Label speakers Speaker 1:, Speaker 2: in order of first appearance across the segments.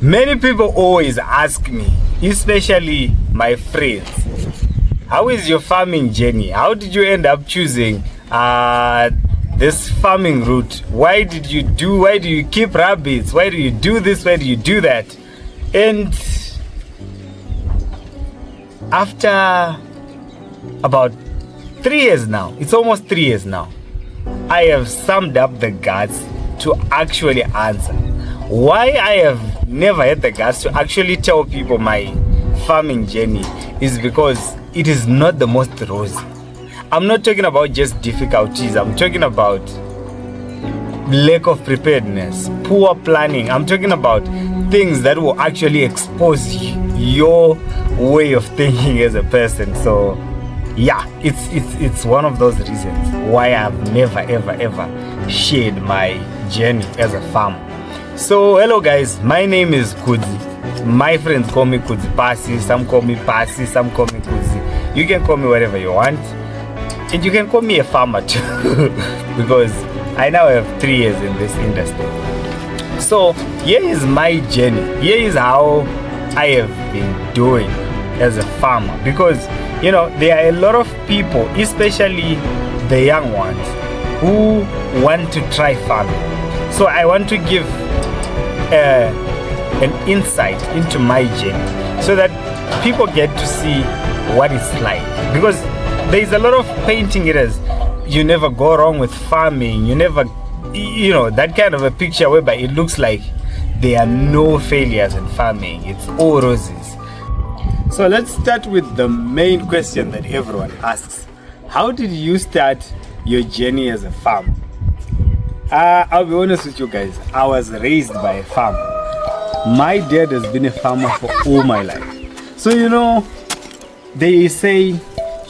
Speaker 1: Many people always ask me, especially my friends, how is your farming journey? How did you end up choosing this farming route? Why do you keep rabbits? Why do you do this? Why do you do that? And after about 3 years now, it's almost 3 years now, I have summed up the guts to actually answer why I have never had the guts to actually tell people my farming journey is because it is not the most rosy. I'm not talking about just difficulties. I'm talking about lack of preparedness, poor planning. I'm talking about things that will actually expose your way of thinking as a person. So yeah, it's one of those reasons why I've never ever shared my journey as a farmer. So hello guys, my name is Kudzi. My friends call me Kudzi Pasi, some call me Pasi, some call me Kudzi. You can call me whatever you want, and you can call me a farmer too because I now have 3 years in this industry. So here is my journey. Here is how I have been doing as a farmer, because you know there are a lot of people, especially the young ones, who want to try farming. So I want to give an insight into my journey so that people get to see what it's like, because there is a lot of painting it as you never go wrong with farming, you never, you know, that kind of a picture whereby it looks like there are no failures in farming, it's all roses. So let's start with the main question that everyone asks: how did you start your journey as a farmer? I'll be honest with you guys, I was raised by a farmer. My dad has been a farmer for all my life. So you know, they say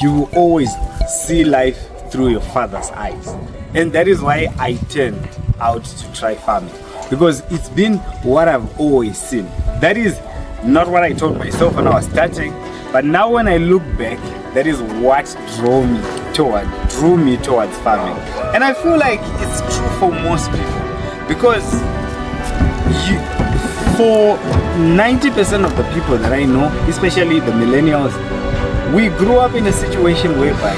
Speaker 1: you will always see life through your father's eyes, and that is why I turned out to try farming, because it's been what I've always seen. That is not what I told myself when I was starting, but now when I look back, that is what drew me towards farming. And I feel like it's true for most people, because for 90% of the people that I know, especially the millennials, we grew up in a situation whereby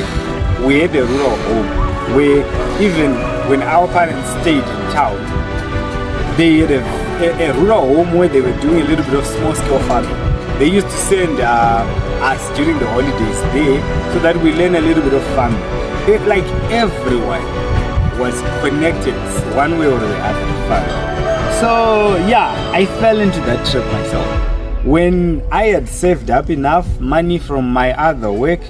Speaker 1: we had a rural home, where even when our parents stayed in town, they had a rural home where they were doing a little bit of small-scale farming. They used to send us during the holidays there so that we learn a little bit of farming. Like everyone was connected one way or the other to farming. So yeah, I fell into that trap myself. When I had saved up enough money from my other work,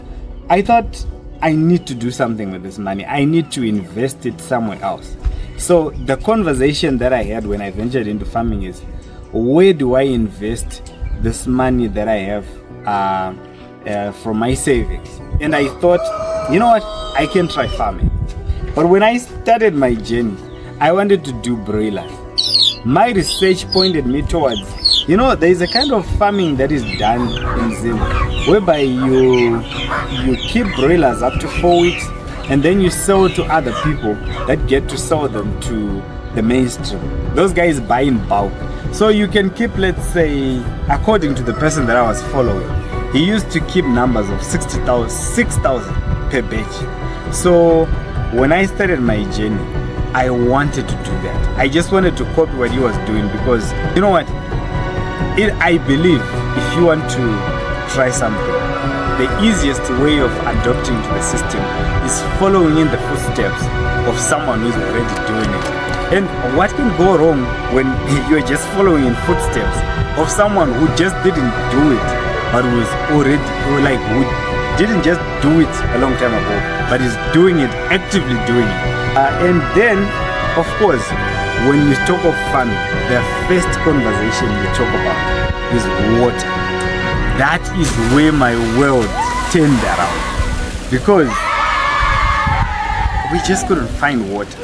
Speaker 1: I thought I need to do something with this money. I need to invest it somewhere else. So the conversation that I had when I ventured into farming is, where do I invest this money that I have from my savings? And I thought, you know what, I can try farming. But when I started my journey, I wanted to do broilers. My research pointed me towards, you know, there is a kind of farming that is done in Zim, whereby you keep broilers up to 4 weeks, and then you sell to other people that get to sell them to the mainstream. Those guys buy in bulk. So you can keep, let's say, according to the person that I was following, he used to keep numbers of 6,000 per batch. So when I started my journey, I wanted to do that. I just wanted to copy what he was doing, because you know what? I believe if you want to try something, the easiest way of adopting to the system is following in the footsteps of someone who's already doing it. And what can go wrong when you're just following in footsteps of someone who just didn't do it, but was already, like, who didn't just do it a long time ago, but is doing it, actively doing it. And then, of course, when you talk of farming, the first conversation you talk about is water. That is where my world turned around, because we just couldn't find water.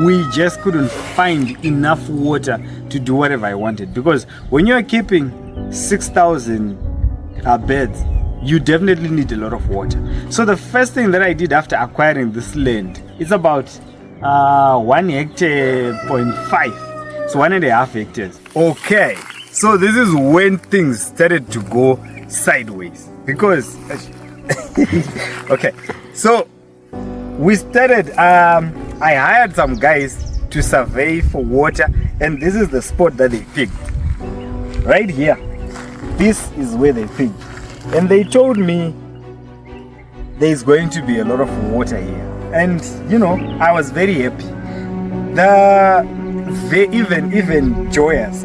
Speaker 1: We just couldn't find enough water to do whatever I wanted, because when you're keeping 6,000 beds, you definitely need a lot of water. So the first thing that I did after acquiring this land is about 1.5 hectares. So 1.5 hectares. Okay, So this is when things started to go sideways because okay, so we started I hired some guys to survey for water, and this is the spot that they picked right here. This is where they picked, and they told me there's going to be a lot of water here, and you know, I was very happy. They even joyous.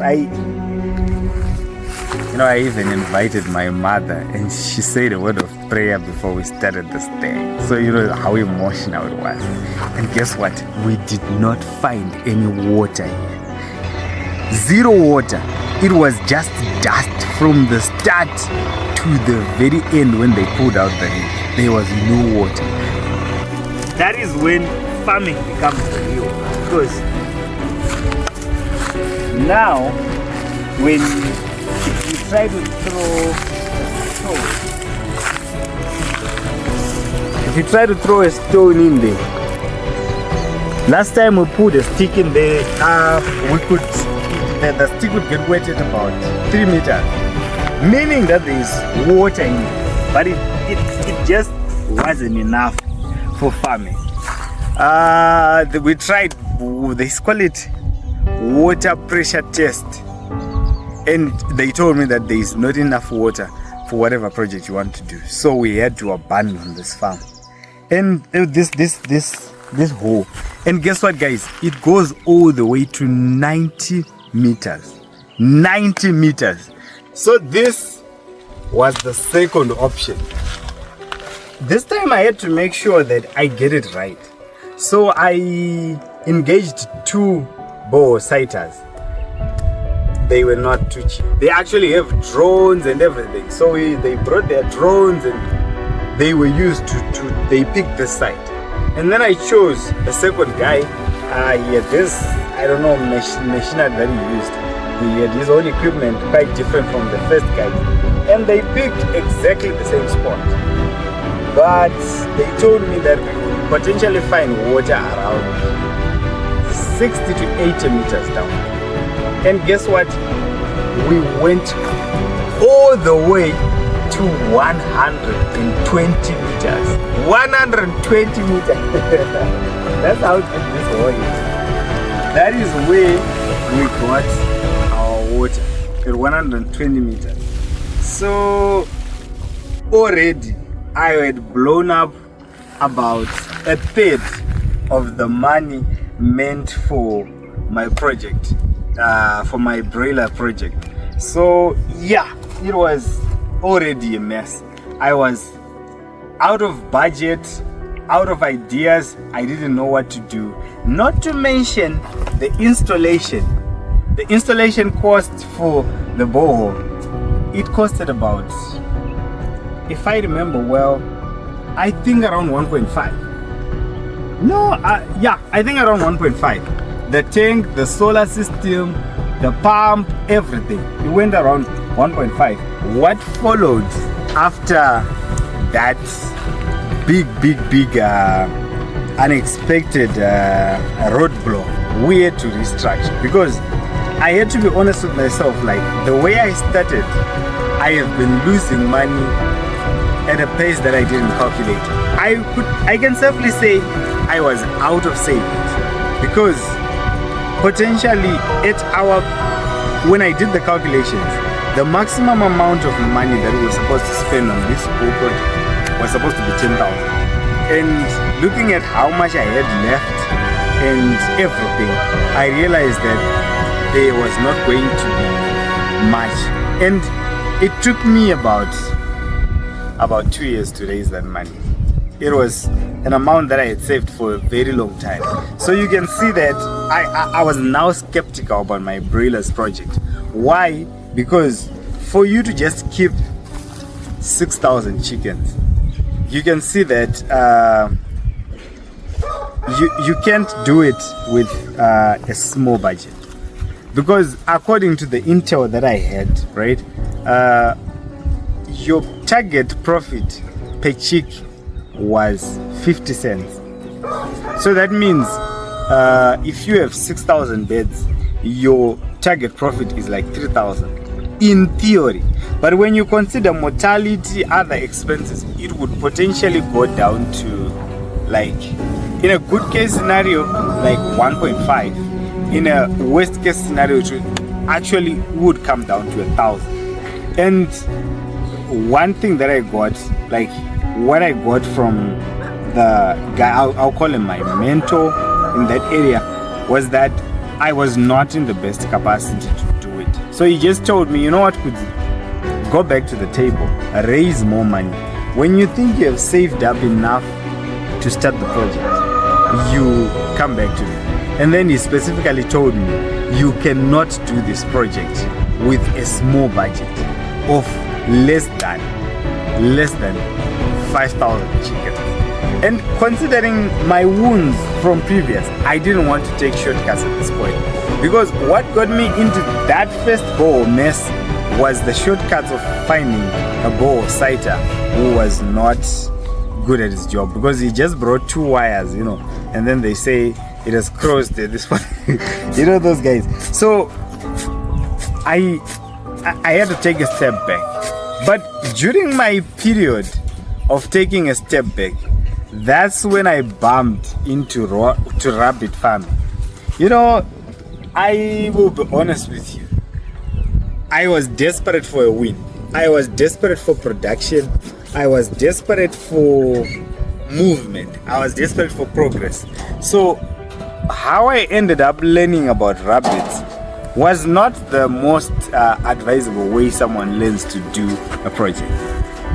Speaker 1: I even invited my mother, and she said a word of prayer before we started this day. So you know how emotional it was. And guess what? We did not find any water here. Zero water. It was just dust from the start to the very end. When they pulled out the reef, there was no water. That is when farming becomes real, because now when you try to throw a stone in there, last time we put a stick in there, the stick would get wet at about 3 meters, meaning that there is water in it, but it just wasn't enough for farming. We tried, they call it water pressure test, and they told me that there is not enough water for whatever project you want to do. So we had to abandon this farm and this hole. And guess what, guys? It goes all the way to 90 meters. 90 meters. So this was the second option. This time I had to make sure that I get it right. So I engaged 2 bow sighters. They were not too cheap. They actually have drones and everything. So they brought their drones and they were used they picked this site. And then I chose the second guy. He had this, I don't know, machinery that he used. He had his own equipment, quite different from the first guy. And they picked exactly the same spot. But they told me that we would potentially find water around 60 to 80 meters down. And guess what? We went all the way to 120 meters. 120 meters. That's how big this hole is. That is where we got our water, at 120 meters. So already I had blown up about a third of the money meant for my project, for my broiler project. So yeah, it was already a mess. I was out of budget, out of ideas. I didn't know what to do. Not to mention the installation. The installation cost for the borehole, it costed about, if I remember well, I think around 1.5. No, yeah, I think around 1.5. The tank, the solar system, the pump, everything. It went around 1.5. What followed after that big unexpected roadblock, we had to restructure, because I had to be honest with myself. Like, the way I started, I have been losing money at a pace that I didn't calculate. I can safely say I was out of savings, because potentially when I did the calculations, the maximum amount of money that we were supposed to spend on this whole project was supposed to be 10,000. And looking at how much I had left and everything, I realized that there was not going to be much. And it took me about 2 years to raise that money. It was an amount that I had saved for a very long time. So you can see that I was now skeptical about my broilers project. Why? Because for you to just keep 6,000 chickens, you can see that you can't do it with a small budget. Because according to the intel that I had, right, your target profit per chick was 50 cents. So that means if you have 6,000 beds, your target profit is like 3,000. in theory. But when you consider mortality, other expenses, it would potentially go down to, like, in a good case scenario, like 1.5. In a worst case scenario, it actually would come down to 1,000. And one thing that I got, like what I got from the guy, I'll call him my mentor in that area, was that I was not in the best capacity to do it. So he just told me, you know what, Kudzi, go back to the table, raise more money. When you think you have saved up enough to start the project, you come back to it. And then he specifically told me, you cannot do this project with a small budget of less than 5,000 chickens. And considering my wounds from previous, I didn't want to take shortcuts at this point, because what got me into that first bow mess was the shortcuts of finding a bow sighter who was not good at his job, because he just brought 2 wires, you know, and then they say it has crossed at this point. You know those guys. So I had to take a step back. But during my period of taking a step back, that's when I bumped into rabbit farming. You know, I will be honest with you. I was desperate for a win. I was desperate for production. I was desperate for movement. I was desperate for progress. So how I ended up learning about rabbits was not the most advisable way someone learns to do a project.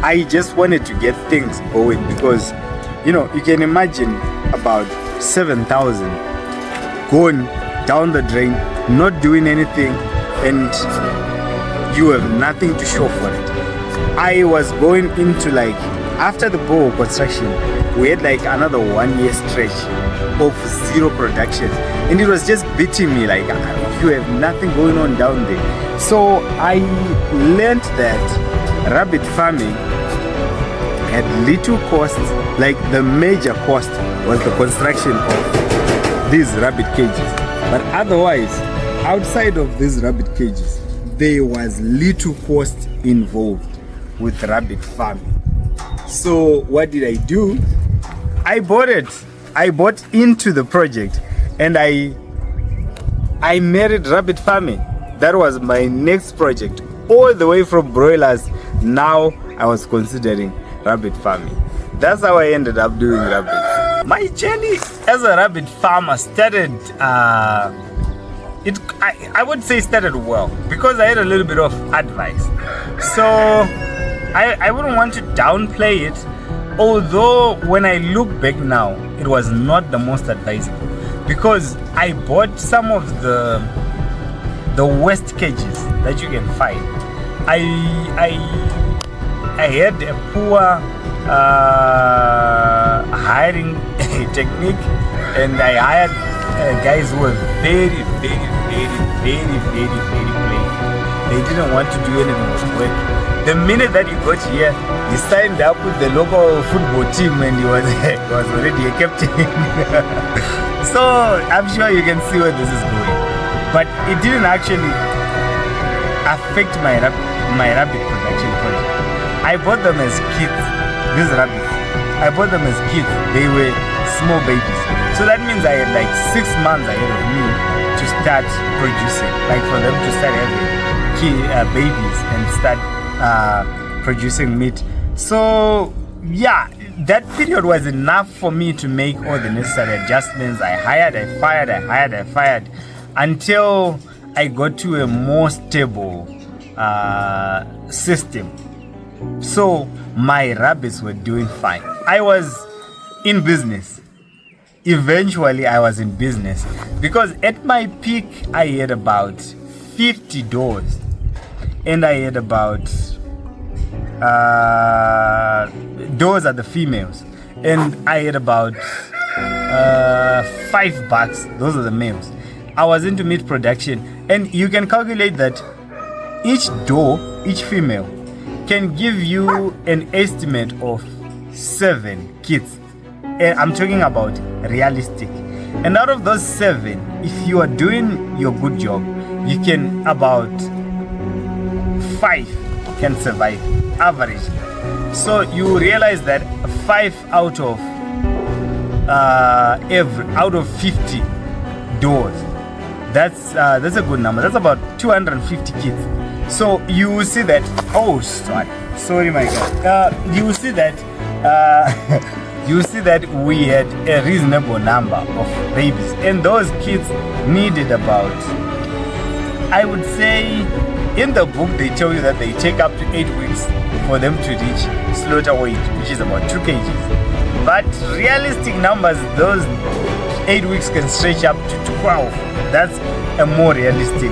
Speaker 1: I just wanted to get things going, because, you know, you can imagine about 7,000 going down the drain, not doing anything, and you have nothing to show for it. I was going into, like, after the bow construction, we had like another 1 year stretch of zero production, and it was just beating me, like, you have nothing going on down there. So I learned that rabbit farming had little cost. Like, the major cost was the construction of these rabbit cages, but otherwise, outside of these rabbit cages, there was little cost involved with rabbit farming. So what did I do? I bought it. I bought into the project, and I married rabbit farming. That was my next project. All the way from broilers, now I was considering rabbit farming. That's how I ended up doing rabbits. My journey as a rabbit farmer started, I would say started well, because I had a little bit of advice. So I wouldn't want to downplay it, although when I look back now, it was not the most advisable, because I bought some of the worst cages that you can find. I had a poor hiring technique, and I hired guys who were very playful. They didn't want to do anything with work. The minute that he got here, he signed up with the local football team, and he was already a captain. So I'm sure you can see where this is going. But it didn't actually affect my rabbit production project. I bought them as kids, these rabbits. I bought them as kids. They were small babies. So that means I had like 6 months ahead of me to start producing, like for them to start having babies and start producing meat. So yeah, that period was enough for me to make all the necessary adjustments. I hired, I fired, until I got to a more stable system. So my rabbits were doing fine. I was in business. Eventually I was in business, because at my peak I had about 50 doors, and I had about doors are the females, and I had about $5. Those are the males. I was into meat production, and you can calculate that each door, each female, can give you an estimate of 7 kids. And I'm talking about realistic. And out of those 7, if you are doing your good job, you can about 5 can survive, average. So you realize that 5 out of 50 doors, that's a good number. That's about 250 kids. So you will see that, sorry my God, you will see that we had a reasonable number of babies, and those kids needed about, I would say, in the book they tell you that they take up to 8 weeks for them to reach slaughter weight, which is about 2 kgs. But realistic numbers, those 8 weeks can stretch up to 12. That's a more realistic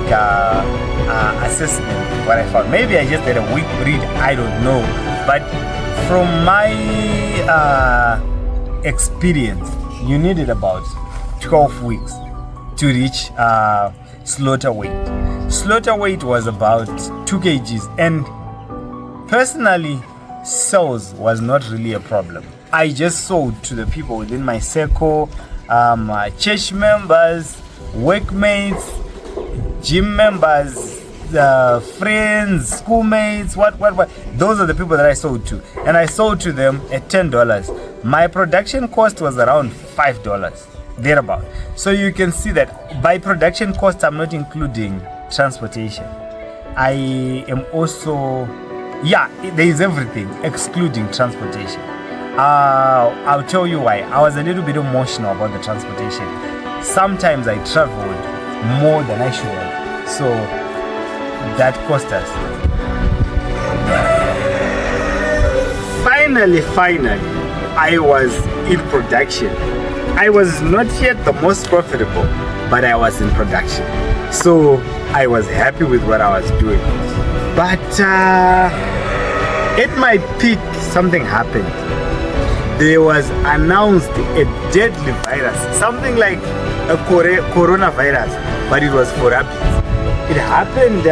Speaker 1: assessment, what I found. Maybe I just had a weak breed, I don't know. But from my experience, you needed about 12 weeks to reach slaughter weight. Slaughter weight was about 2 kgs, and personally, sales was not really a problem. I just sold to the people within my circle, church members, workmates, gym members, friends, schoolmates, what. Those are the people that I sold to. And I sold to them at $10. My production cost was around $5, thereabout. So you can see that by production cost, I'm not including transportation. I am also, there is everything excluding transportation. I'll tell you why. I was a little bit emotional about the transportation. Sometimes I traveled more than I should have, so that cost us. Finally, I was in production. I was not yet the most profitable, but I was in production, so I was happy with what I was doing. But at my peak, something happened. There was announced a deadly virus, something like a coronavirus, but it was for rabbits. It happened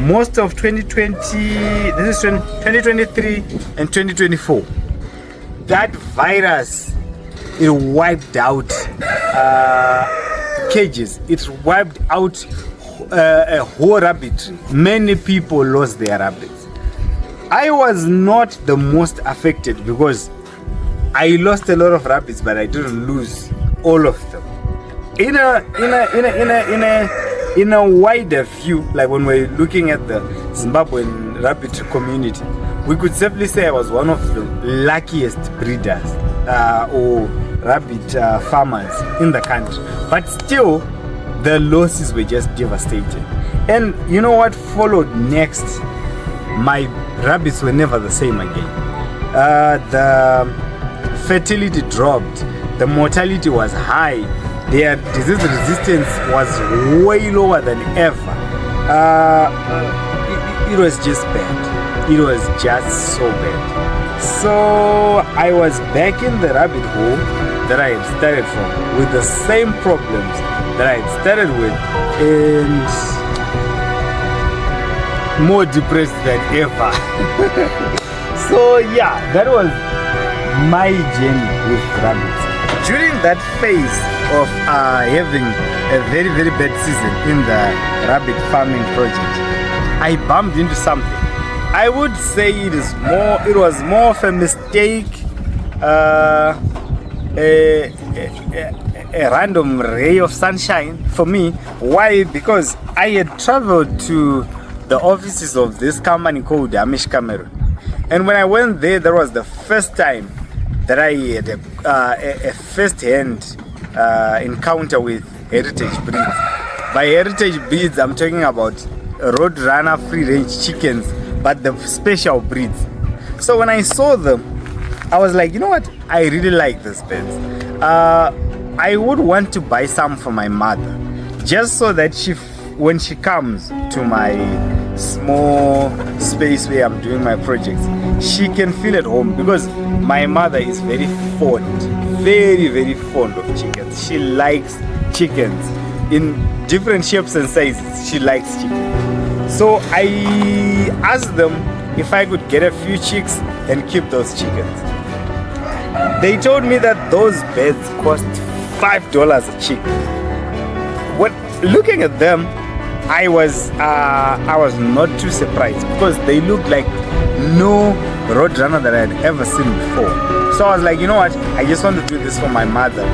Speaker 1: most of 2020, this is 2023 and 2024. That virus, it wiped out cages. It wiped out a whole rabbitry. Many people lost their rabbits. I was not the most affected because I lost a lot of rabbits, but I didn't lose all of them. In a wider view, like when we're looking at the Zimbabwean rabbit community, we could safely say I was one of the luckiest breeders or rabbit farmers in the country. But still, the losses were just devastating. And you know what followed next? My rabbits were never the same again. The fertility dropped, the mortality was high, their disease resistance was way lower than ever. It was just bad. It was just so bad. So I was back in the rabbit hole that I had started from, with the same problems that I had started with, and more depressed than ever. So that was my journey with rabbits. During that phase of having a very, very bad season in the rabbit farming project, I bumped into something. I would say it was more of a mistake, a random ray of sunshine for me. Why? Because I had traveled to the offices of this company called Amish Cameron, and when I went there, that was the first time that I had a first-hand encounter with heritage breeds. By heritage breeds, I'm talking about Roadrunner free-range chickens, but the special breeds. So when I saw them, I was like, you know what? I really like these birds. I would want to buy some for my mother, just so that when she comes to my small space where I'm doing my projects, she can feel at home, because my mother is very, very fond of chickens. She likes chickens in different shapes and sizes. She likes chickens. So I asked them if I could get a few chicks and keep those chickens. They told me that those birds cost $5 a chick. Looking at them, I was not too surprised because they looked like no Roadrunner that I had ever seen before. So I was like, you know what? I just want to do this for my mother.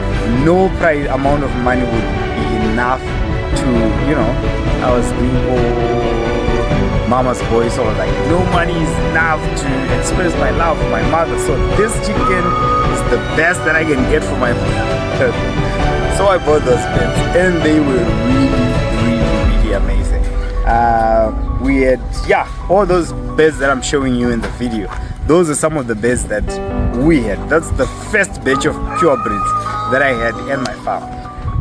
Speaker 1: No price amount of money would be enough to, you know, I was being mama's boy, so I was like, no money is enough to express my love for my mother. So this chicken is the best that I can get for my mother. So I bought those beds, and they were really amazing. We had, yeah, all those beds that I'm showing you in the video. Those are some of the beds that we had. That's the first batch of purebreds that I had in my farm.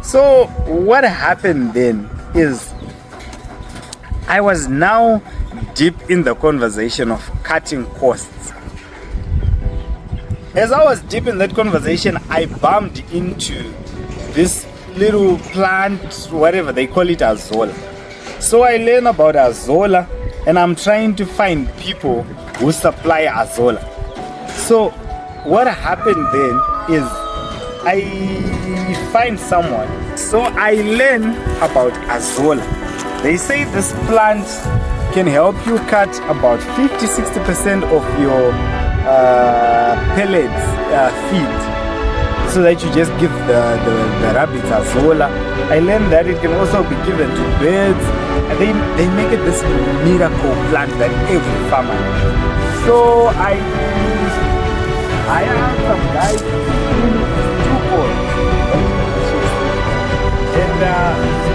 Speaker 1: So what happened then is I was now deep in the conversation of cutting costs. As I was deep in that conversation, I bumped into this little plant, whatever they call it, Azolla. So I learned about Azolla, and I'm trying to find people who supply Azolla. So what happened then is I find someone. So I learn about Azolla. They say this plant can help you cut about 50-60% of your pellets feed, so that you just give the rabbits Azolla. I learned that it can also be given to birds, and they make it this miracle plant that every farmer. So I asked some guys two calls, and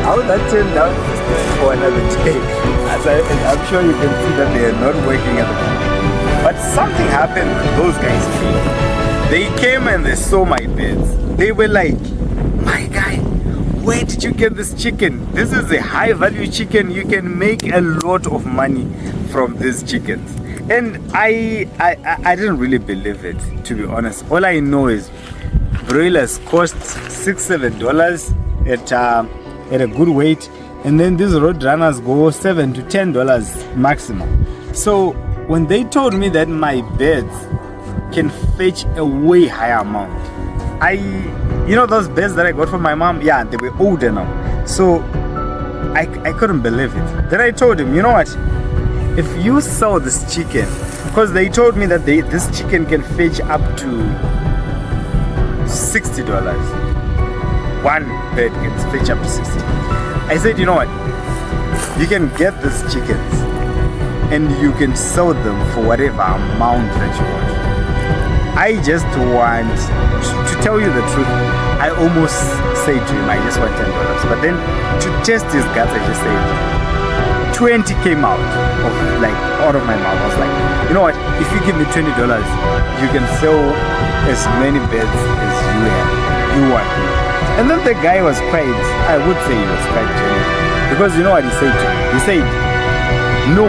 Speaker 1: how that turned out is for another day. As I'm sure you can see that they are not working at the moment. But something happened with those guys too. They came and they saw my beds. They were like, my guy, where did you get this chicken? This is a high value chicken. You can make a lot of money from these chickens. And I didn't really believe it, to be honest. All I know is broilers cost $6-7 at a good weight, and then these Roadrunners go $7 to $10 maximum. So when they told me that my beds can fetch a way higher amount, you know those beds that I got from my mom, yeah, they were older now, so I couldn't believe it. Then I told him, you know what, if you sell this chicken, because they told me that this chicken can fetch up to $60. One bed can fetch up to 60. I said, you know what, you can get these chickens and you can sell them for whatever amount that you want. I just want to tell you the truth. I almost said to him, I just want $10, but then to test his guts, I just said 20 came out of my mouth. I was like, you know what, if you give me $20, you can sell as many beds as you want. And then the guy was quite, I would say he was quite genuine, because you know what he said to me? He said, no,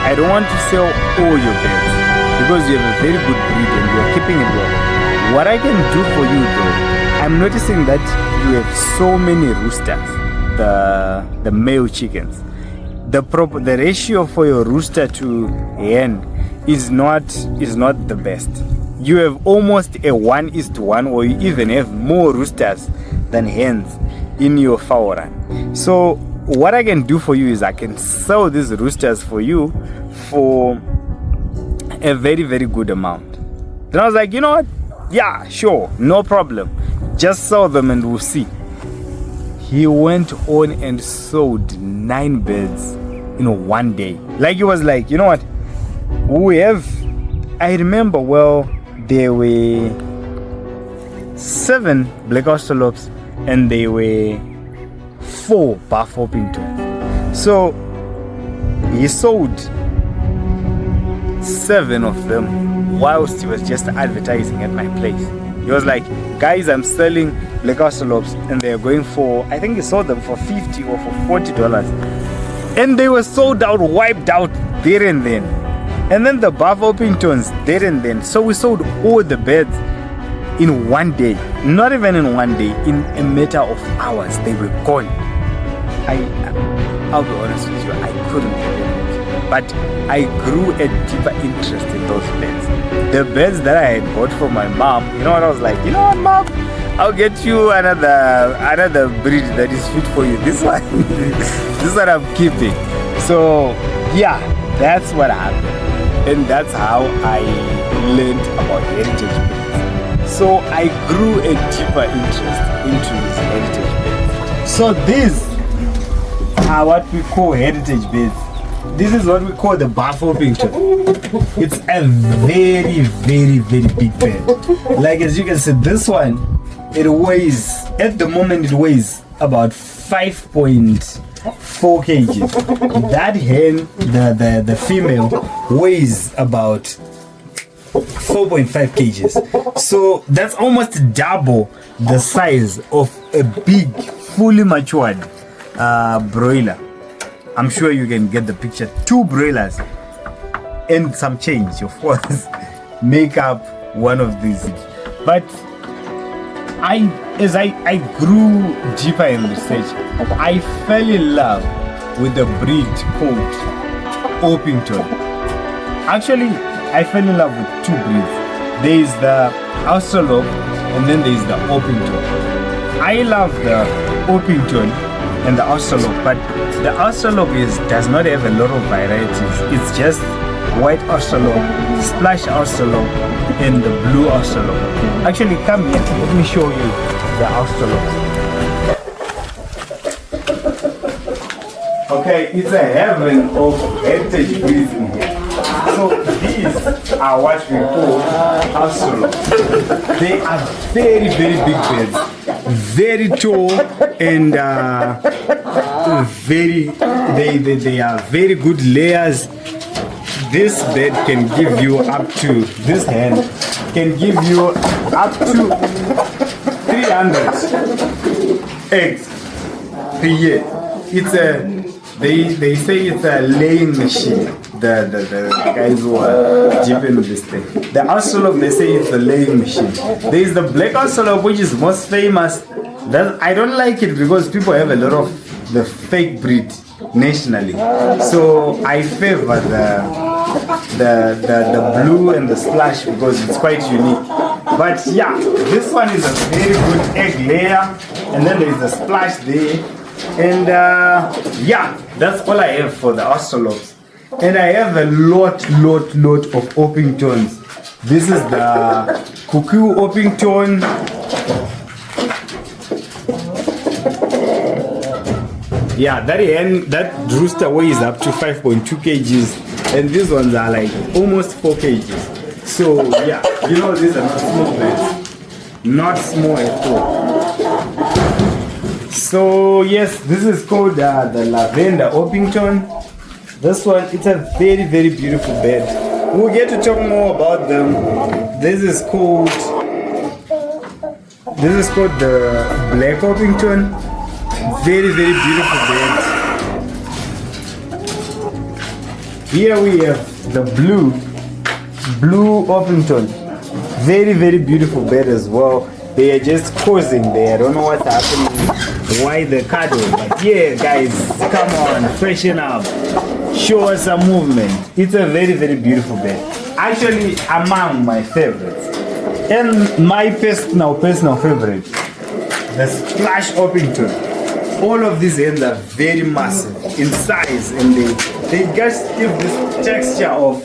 Speaker 1: I don't want to sell all your beds because you have a very good breed and you are keeping it well. What I can do for you though, I'm noticing that you have so many roosters, the male chickens. The ratio for your rooster to hen is not the best. You have almost a 1:1, or you even have more roosters than hens in your fowl run. So what I can do for you is I can sell these roosters for you for a very, very good amount. Then I was like, you know what? Yeah, sure, no problem. Just sell them and we'll see. He went on and sold 9 beds in one day. Like, it was like, you know what? I remember, well, there were 7 Black Australorps and there were 4 Buff Orpingtons. So he sold 7 of them whilst he was just advertising at my place. He was like, guys, I'm selling Black Australorps and they're going for, I think he sold them for $50 or for $40. And they were sold out, wiped out there and then. And then the Buff Orpingtons there and then. So we sold all the beds in one day. Not even in one day, in a matter of hours, they were gone. I'll be honest with you, I couldn't believe it. But I grew a deeper interest in those beds. The beds that I had bought from my mom, you know what, I was like, you know what, mom? I'll get you another breed that is fit for you. This one, this one I'm keeping. So yeah, that's what happened, and that's how I learned about heritage breeds. So I grew a deeper interest into these heritage breeds. So these are what we call heritage beds. This is what we call the Buff Orpington. It's a very, very, very big bed. Like as you can see, this one, it weighs, at the moment it weighs about 5.4 kgs. That hen, the female, weighs about 4.5 kgs. So that's almost double the size of a big, fully matured broiler. I'm sure you can get the picture. 2 broilers and some change, of course, make up one of these. But as I grew deeper in research, I fell in love with the breed called Orpington. Actually, I fell in love with 2 breeds. There is the Australorp and then there is the Orpington. I love the Orpington and the Australorp, but the Australorp does not have a lot of varieties. It's just white Australorp, splash Australorp, and the blue Australorp. Actually, come here, let me show you the Australorp. Okay, it's a heaven of heritage breeds in here. So these are what we call Australorp. They are very, very big birds, very tall, and they are very good layers. This bird can give you up to, this hen can give you up to 300 eggs per year. It's a, they say it's a laying machine. The guys who are deep into this thing. The Australorp, they say it's a laying machine. There is the black Australorp, which is most famous. That I don't like it because people have a lot of the fake breed nationally. So I favor the blue and the splash because it's quite unique. But yeah, this one is a very good egg layer, and then there is the splash there. And yeah, that's all I have for the Australorps. And I have a lot of Orpingtons. This is the Cuckoo Orpington. Yeah, that rooster weighs up to 5.2 kgs, and these ones are like almost 4 kgs. So yeah, you know, these are not small birds, not small at all. So yes, this is called the Lavender Orpington. This one, it's a very, very beautiful bird. We'll get to talk more about them. This is called the Black Orpington. Very, very beautiful bird. Here we have the Blue Orpington. Very, very beautiful bird as well. They are just causing there. I don't know what's happening. Why the cuddle? But yeah, guys, come on, freshen up. Show us some movement. It's a very, very beautiful bird. Actually, among my favorites. And my personal favorite, the Splash Orpington. All of these hens are very massive in size, and they just give this texture of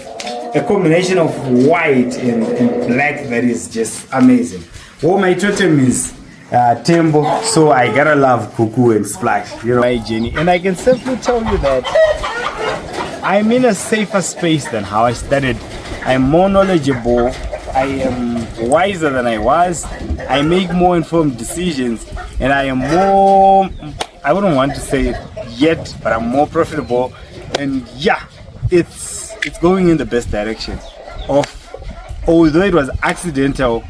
Speaker 1: a combination of white and black that is just amazing. Well, my totem is Tembo, so I gotta love Cuckoo and Splash, you know, my journey. And I can simply tell you that I'm in a safer space than how I started. I'm more knowledgeable, I am wiser than I was, I make more informed decisions, and I am more, I wouldn't want to say it yet, but I'm more profitable. And yeah, it's going in the best direction. Although it was accidental,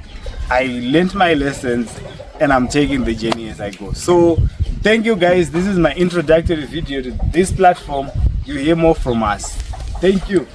Speaker 1: I learned my lessons and I'm taking the journey as I go. So thank you guys. This is my introductory video to this platform. You hear more from us. Thank you.